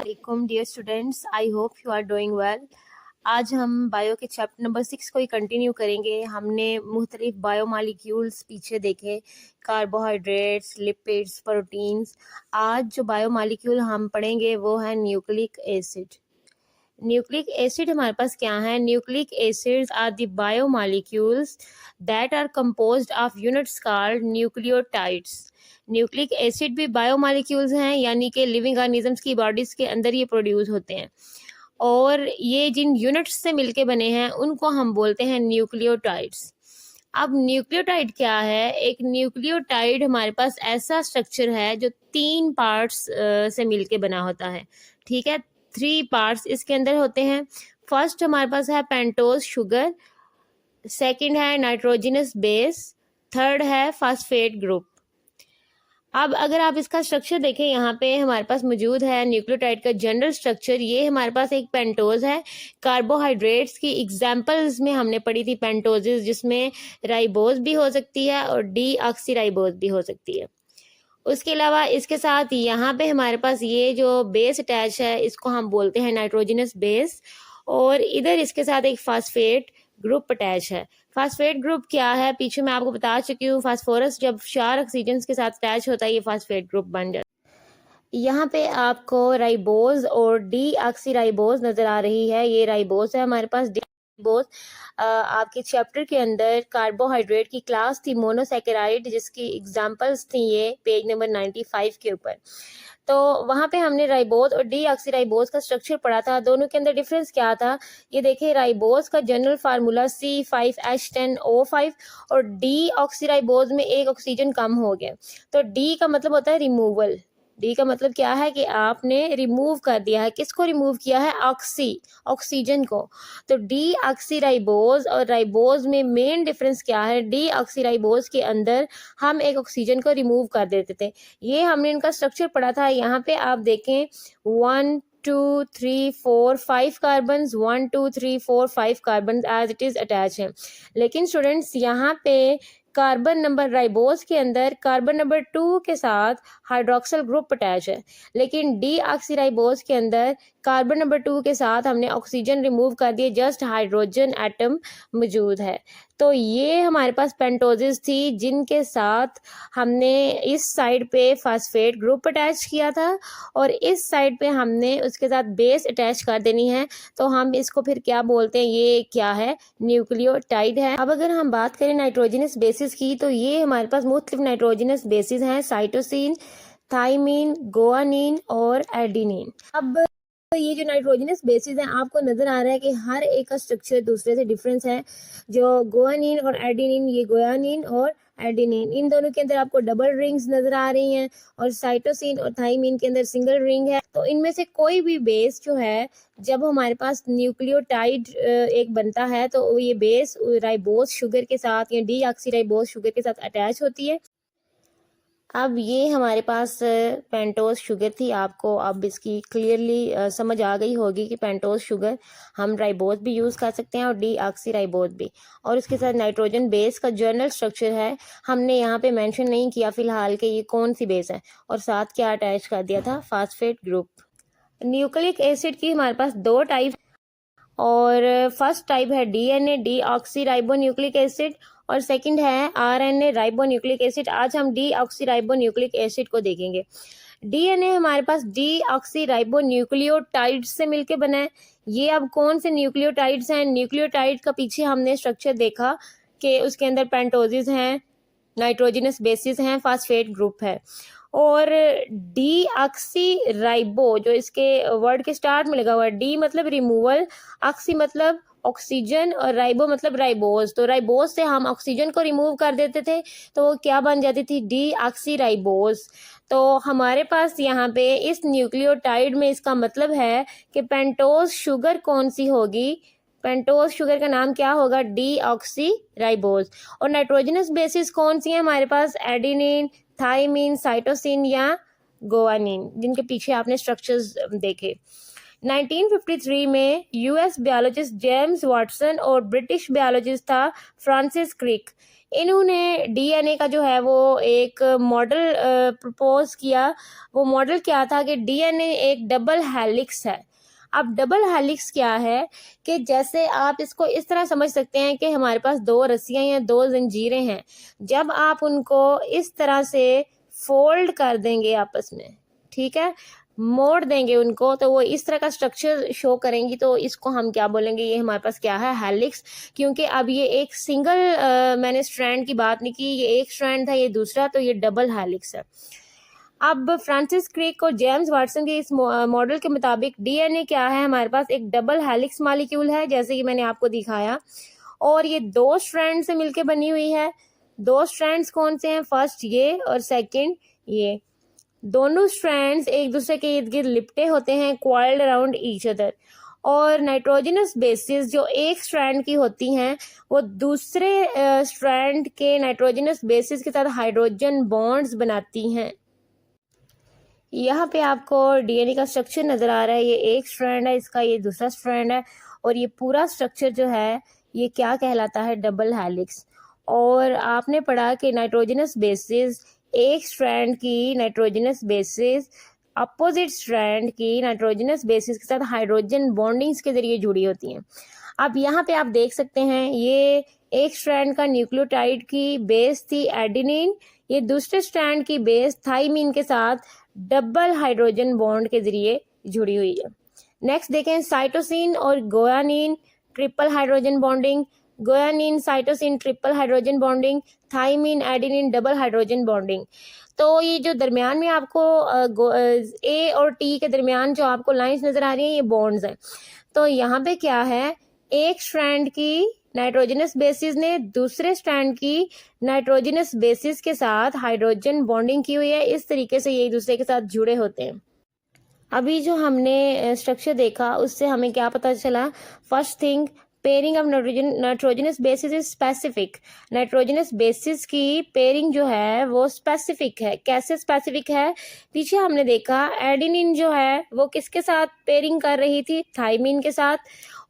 वालेकुम dear students, I hope you are doing well. आज हम बायो के चैप्टर नंबर 6 को ही कंटिन्यू करेंगे। हमने मुख्तलिफ बायो मालिक्यूल्स पीछे देखे, कार्बोहाइड्रेट्स, लिपिड्स, प्रोटीन्स। आज जो बायो मालिक्यूल हम पढ़ेंगे वो है न्यूक्लिक एसिड। न्यूक्लिक एसिड हमारे पास क्या है? Nucleic acids are the bio molecules that are composed of units called nucleotides. Nucleic acid भी बायोमॉलिक्यूल्स हैं, यानी कि लिविंग ऑर्गेनिजम्स की बॉडीज के अंदर ये प्रोड्यूस होते हैं, और ये जिन यूनिट्स से मिलके बने हैं उनको हम बोलते हैं न्यूक्लियोटाइड्स। अब न्यूक्लियोटाइड क्या है? एक न्यूक्लियोटाइड हमारे पास ऐसा स्ट्रक्चर है जो 3 पार्ट्स से मिलके बना होता है। ठीक है, 3 पार्ट्स इसके अंदर होते हैं। फर्स्ट हमारे पास है पेंटोज शुगर, सेकंड है नाइट्रोजनस बेस, थर्ड है फास्फेट ग्रुप। अब अगर आप इसका स्ट्रक्चर देखें, यहाँ पे हमारे पास मौजूद है न्यूक्लियोटाइड का जनरल स्ट्रक्चर। ये हमारे पास एक पेंटोज है। कार्बोहाइड्रेट्स की एग्जांपल्स में हमने पढ़ी थी पेंटोजेस, जिसमें राइबोज भी हो सकती है और डी ऑक्सीराइबोज भी हो सकती है। उसके अलावा इसके साथ यहाँ पे हमारे पास ये जो बेस अटैच है इसको हम बोलते हैं नाइट्रोजनस बेस, और इधर इसके साथ एक फास्फेट ग्रुप अटैच है। फास्फेट ग्रुप क्या है? पीछे मैं आपको बता चुकी हूँ। फास्फोरस जब 4 ऑक्सीजन के साथ अटैच होता है ये फास्फेट ग्रुप बन जाता है। यहाँ पे आपको राइबोज और डी ऑक्सीराइबोज नजर आ रही है। ये राइबोज है हमारे पास। राइबोज आपके चैप्टर के अंदर कार्बोहाइड्रेट की क्लास थी मोनोसैकेराइड, जिसकी एग्जांपल्स थी ये पेज नंबर 95 के ऊपर। तो वहां पे हमने राइबोज और डी ऑक्सीराइबोज का स्ट्रक्चर पढ़ा था। दोनों के अंदर डिफरेंस क्या था ये देखिए। राइबोज का जनरल फार्मूला C5H10O5 और डी ऑक्सीराइबोज में एक ऑक्सीजन कम हो गया। तो डी का मतलब होता है रिमूवल। डी का मतलब क्या है कि आपने रिमूव कर दिया है। किसको रिमूव किया है? ऑक्सीजन को। तो डी ऑक्सीराइबोज और राइबोज में मेन डिफरेंस क्या है? डी ऑक्सीराइबोज के अंदर हम एक ऑक्सीजन को रिमूव कर देते थे। ये हमने इनका स्ट्रक्चर पढ़ा था। यहाँ पे आप देखें 1 2 3 4 5 carbon, 1 2 3 4 5 carbon as it is attach है। लेकिन स्टूडेंट्स यहाँ पे कार्बन नंबर राइबोज के अंदर कार्बन नंबर 2 के साथ हाइड्रोक्सिल ग्रुप अटैच है, लेकिन डी ऑक्सीराइबोज के अंदर कार्बन नंबर 2 के साथ हमने ऑक्सीजन रिमूव कर दिए, जस्ट हाइड्रोजन एटम मौजूद है। तो ये हमारे पास पेंटोजेस थी जिनके साथ हमने इस साइड पे फास्फेट ग्रुप अटैच किया था और इस साइड पे हमने उसके साथ बेस अटैच कर देनी है। तो हम इसको फिर क्या बोलते हैं? ये क्या है? न्यूक्लियोटाइड है। अब अगर हम बात करें नाइट्रोजनस बेसिस की, तो ये हमारे पास मुख्तलिफ नाइट्रोजनस बेसिस हैं, साइटोसिन, थाइमीन, गुआनिन और एडेनिन। अब ये जो नाइट्रोजनस बेसिस हैं, आपको नजर आ रहा है कि हर एक का स्ट्रक्चर दूसरे से डिफरेंस है। जो गुआनिन और एडेनिन, ये गुआनिन और एडेनिन, इन दोनों के अंदर आपको डबल रिंग्स नजर आ रही हैं, और साइटोसिन और थाइमीन के अंदर सिंगल रिंग है। तो इनमें से कोई भी बेस जो है, जब हमारे पास न्यूक्लियोटाइड एक बनता है तो ये बेस राइबोज शुगर के साथ या डी ऑक्सीराइबोज शुगर के साथ अटैच होती है। अब ये हमारे पास पेंटोज शुगर थी। आपको अब इसकी क्लियरली समझ आ गई होगी कि पेंटोज शुगर हम राइबोज भी यूज़ कर सकते हैं और डी ऑक्सीराइबोज भी। और इसके साथ नाइट्रोजन बेस का जर्नल स्ट्रक्चर है, हमने यहाँ पे मेंशन नहीं किया फिलहाल कि ये कौन सी बेस है, और साथ क्या अटैच कर दिया था? Phosphate group. न्यूक्लिक एसिड की हमारे पास 2 टाइप, और फर्स्ट टाइप है डीएनए डी ऑक्सीराइबो न्यूक्लिक एसिड, और सेकंड है आरएनए राइबो न्यूक्लिक एसिड। आज हम डी ऑक्सीराइबो न्यूक्लिक एसिड को देखेंगे। डीएनए हमारे पास डी ऑक्सीराइबो न्यूक्लियोटाइड से मिलके बना है। ये अब कौन से न्यूक्लियोटाइड्स हैं? न्यूक्लियोटाइड का पीछे हमने स्ट्रक्चर देखा कि उसके अंदर पेंटोजेस हैं, नाइट्रोजनस बेसिस हैं, फास्फेट ग्रुप है। और डी ऑक्सी राइबो, जो इसके वर्ड के स्टार्ट में लगा हुआ है, डी मतलब रिमूवल, ऑक्सी मतलब ऑक्सीजन, और राइबो मतलब राइबोज। तो राइबोज से हम ऑक्सीजन को रिमूव कर देते थे, तो वो क्या बन जाती थी? D oxy ribose. तो हमारे पास यहाँ पे इस न्यूक्लियोटाइड में इसका मतलब है कि पेंटोज शुगर कौन सी होगी? पेंटोज शुगर का नाम क्या होगा? D oxy ribose. और नाइट्रोजनस बेसिस कौन सी है हमारे पास? एडेनिन, थाइमीन, साइटोसिन या गुआनिन, जिनके पीछे आपने स्ट्रक्चर्स देखे। 1953 में यूएस बायोलॉजिस्ट जेम्स वाटसन और ब्रिटिश बायोलॉजिस्ट था फ्रांसिस क्रिक, इन्होंने डीएनए का जो है वो एक मॉडल प्रपोज किया। वो मॉडल क्या था कि डीएनए एक डबल हेलिक्स है। अब डबल हेलिक्स क्या है कि जैसे आप इसको इस तरह समझ सकते हैं कि हमारे पास दो रस्सियां या दो जंजीरें हैं, जब आप उनको इस तरह से फोल्ड कर देंगे आपस में, ठीक है, मोड़ देंगे उनको, तो वो इस तरह का स्ट्रक्चर शो करेंगी। तो इसको हम क्या बोलेंगे, ये हमारे पास क्या है, हेलिक्स। क्योंकि अब ये एक सिंगल मैंने स्ट्रैंड की बात नहीं की, ये एक स्ट्रैंड था, ये दूसरा, तो ये डबल हेलिक्स है। अब फ्रांसिस क्रिक और जेम्स वाटसन के इस मॉडल के मुताबिक डीएनए क्या है, हमारे पास एक डबल हेलिक्स मॉलिक्यूल है, जैसे कि मैंने आपको दिखाया, और ये दो स्ट्रैंड से मिलकर बनी हुई है। दो स्ट्रैंड्स कौन से हैं, फर्स्ट ये और सेकंड ये। दोनों स्ट्रैंड्स एक दूसरे के इर्द गिर्द लिपटे होते हैं, क्वाइल्ड अराउंड ईच अदर। और नाइट्रोजनस बेसिस जो एक स्ट्रैंड की होती हैं, वो दूसरे स्ट्रैंड के नाइट्रोजनस बेसिस के साथ हाइड्रोजन बॉन्ड्स बनाती हैं। यहाँ पे आपको डीएनए का स्ट्रक्चर नजर आ रहा है, ये एक स्ट्रैंड है इसका, ये दूसरा स्ट्रैंड है, और ये पूरा स्ट्रक्चर जो है ये क्या कहलाता है, डबल हेलिक्स। और आपने पढ़ा कि नाइट्रोजनस बेसिस एक स्ट्रैंड की नाइट्रोजनस बेसिस अपोजिट स्ट्रैंड की नाइट्रोजनस बेसिस के साथ हाइड्रोजन बॉन्डिंग्स के जरिए जुड़ी होती हैं। अब यहाँ पे आप देख सकते हैं, ये एक स्ट्रैंड का न्यूक्लियोटाइड की बेस थी एडेनिन, ये दूसरे स्ट्रैंड की बेस थाइमिन के साथ डबल हाइड्रोजन बॉन्ड के जरिए जुड़ी हुई है। नेक्स्ट देखें, साइटोसिन और guanine triple hydrogen bonding, guanine cytosine triple hydrogen bonding, thymine adenine double hydrogen bonding. तो ये जो दरमियान में आपको ए और टी के दरमियान जो आपको लाइंस नजर आ रही हैं, ये बॉन्ड्स हैं। तो यहाँ पे क्या है, एक स्ट्रैंड की नाइट्रोजनस बेसिस ने दूसरे स्ट्रैंड की नाइट्रोजनस बेसिस के साथ हाइड्रोजन बॉन्डिंग की हुई है, इस तरीके से ये एक दूसरे के साथ जुड़े होते हैं। अभी जो हमने स्ट्रक्चर देखा उससे हमें क्या पता चला, first thing, pairing of nitrogenous bases is specific. Nitrogenous bases की पेयरिंग जो है वो स्पेसिफिक है। कैसे स्पेसिफिक है, पीछे हमने देखा एडेनिन जो है वो किसके साथ पेयरिंग कर रही थी, थाइमिन के साथ,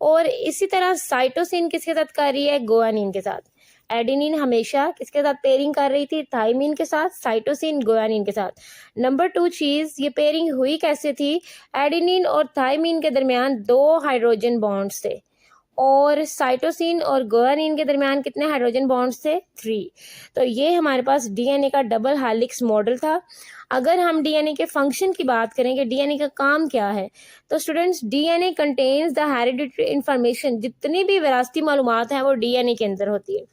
और इसी तरह साइटोसिन किसके साथ कर रही है, गुआनिन के साथ। एडेनिन हमेशा किसके साथ पेयरिंग कर रही थी, थाइमिन के साथ, साइटोसिन गुआनिन के साथ। नंबर 2 चीज, ये पेयरिंग हुई कैसे थी, एडेनिन और थाइमिन के दरमियान 2 हाइड्रोजन बॉन्ड्स थे, और साइटोसिन और गुआनिन के दरमियान कितने हाइड्रोजन बॉन्ड्स थे, 3। तो ये हमारे पास डीएनए का डबल हेलिक्स मॉडल था। अगर हम डीएनए के फंक्शन की बात करें कि डीएनए का काम क्या है, तो students, DNA contains the hereditary information. जितनी भी विरासती मालूमात हैं वो डीएनए के अंदर होती है।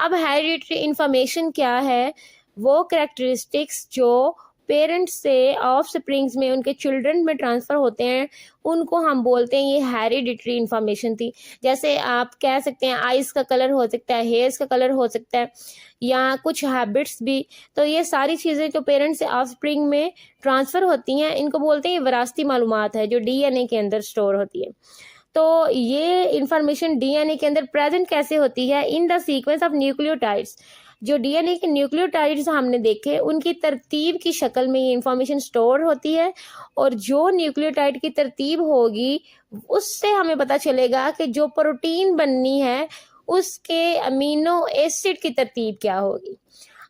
अब हेरिडिटरी इंफॉर्मेशन क्या है, वो कैरेक्टरिस्टिक्स जो पेरेंट्स से ऑफ स्प्रिंग्स में उनके चिल्ड्रन में ट्रांसफर होते हैं, उनको हम बोलते हैं ये हेरिडिटरी इंफॉर्मेशन थी। जैसे आप कह सकते हैं आइज का कलर हो सकता है, हेयर्स का कलर हो सकता है, या कुछ हैबिट्स भी। तो ये सारी चीज़ें जो पेरेंट्स से ऑफ स्प्रिंग में ट्रांसफर होती हैं, इनको बोलते हैं ये विरासती मालूमात है जो डीएनए के अंदर स्टोर होती है। तो ये इंफॉर्मेशन डीएनए के अंदर प्रेजेंट कैसे होती है, in the sequence of nucleotides. जो डीएनए के न्यूक्लियोटाइड्स हमने देखे, उनकी तरतीब की शक्ल में ये इंफॉर्मेशन स्टोर होती है, और जो न्यूक्लियोटाइड की तरतीब होगी उससे हमें पता चलेगा कि जो प्रोटीन बननी है उसके अमीनो एसिड की तरतीब क्या होगी।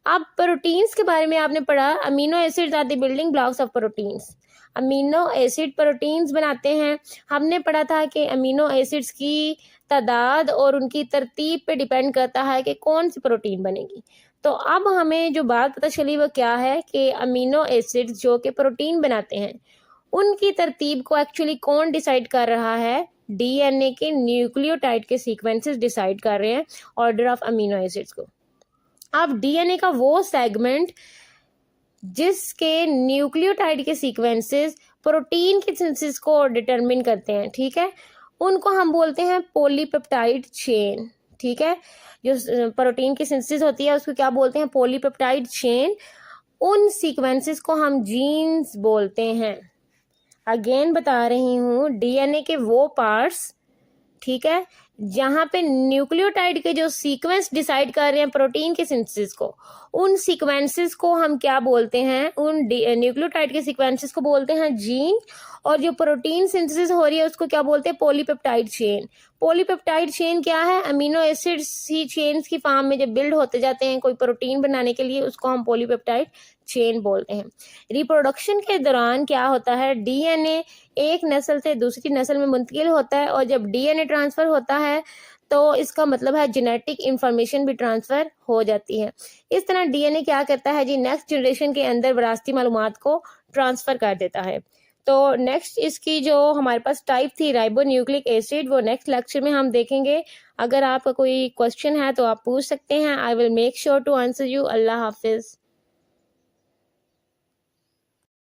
अब प्रोटीन्स के बारे में आपने पढ़ा, amino acids are the building blocks of proteins. Amino acid proteins बनाते हैं। हमने पढ़ा था कि अमीनो एसिड्स की तादाद और उनकी तरतीब पे डिपेंड करता है कि कौन सी प्रोटीन बनेगी। तो अब हमें जो बात पता चली वो क्या है कि अमीनो एसिड्स जो कि प्रोटीन बनाते हैं, उनकी तरतीब को एक्चुअली कौन डिसाइड कर रहा है, डीएनए के न्यूक्लियोटाइड के सीक्वेंसेस डिसाइड कर रहे हैं ऑर्डर ऑफ अमीनो एसिड्स को। अब डीएनए का वो सेगमेंट जिसके न्यूक्लियोटाइड के सीक्वेंसेस प्रोटीन के सिंथेसिस को डिटरमिन करते हैं, ठीक है, उनको हम बोलते हैं पॉलीपेप्टाइड चेन। ठीक है, जो प्रोटीन की सिंथेसिस होती है उसको क्या बोलते हैं, पॉलीपेप्टाइड चेन। उन सीक्वेंसेस को हम जीन्स बोलते हैं। अगेन बता रही हूँ, डीएनए के वो पार्ट्स, ठीक है। जहाँ पे न्यूक्लियोटाइड के जो सीक्वेंस डिसाइड कर रहे हैं प्रोटीन के सिंथेसिस को, उन सीक्वेंसेस को हम क्या बोलते हैं, उन न्यूक्लियोटाइड के सीक्वेंसेस को बोलते हैं जीन, और जो प्रोटीन सिंथेसिस हो रही है उसको क्या बोलते हैं, पॉलीपेप्टाइड चेन। पॉलीपेप्टाइड चेन क्या है, अमीनो एसिड्स ही चेन्स की फॉर्म में जब बिल्ड होते जाते हैं कोई प्रोटीन बनाने के लिए, उसको हम पॉलीपेप्टाइड चेन बोलते हैं। रिप्रोडक्शन के दौरान क्या होता है, डीएनए एक नस्ल से दूसरी नस्ल में मुंतकिल होता है, और जब डीएनए ट्रांसफर होता है तो इसका मतलब है जेनेटिक इंफॉर्मेशन भी ट्रांसफर हो जाती है। इस तरह डीएनए क्या करता है जी, नेक्स्ट जनरेशन के अंदर विरासती मालूमात को ट्रांसफर कर देता है। तो नेक्स्ट इसकी जो हमारे पास टाइप थी राइबो न्यूक्लिक एसिड, वो नेक्स्ट लेक्चर में हम देखेंगे। अगर आपका कोई क्वेश्चन है तो आप पूछ सकते हैं। I will make sure to answer you. अल्लाह हाफिज।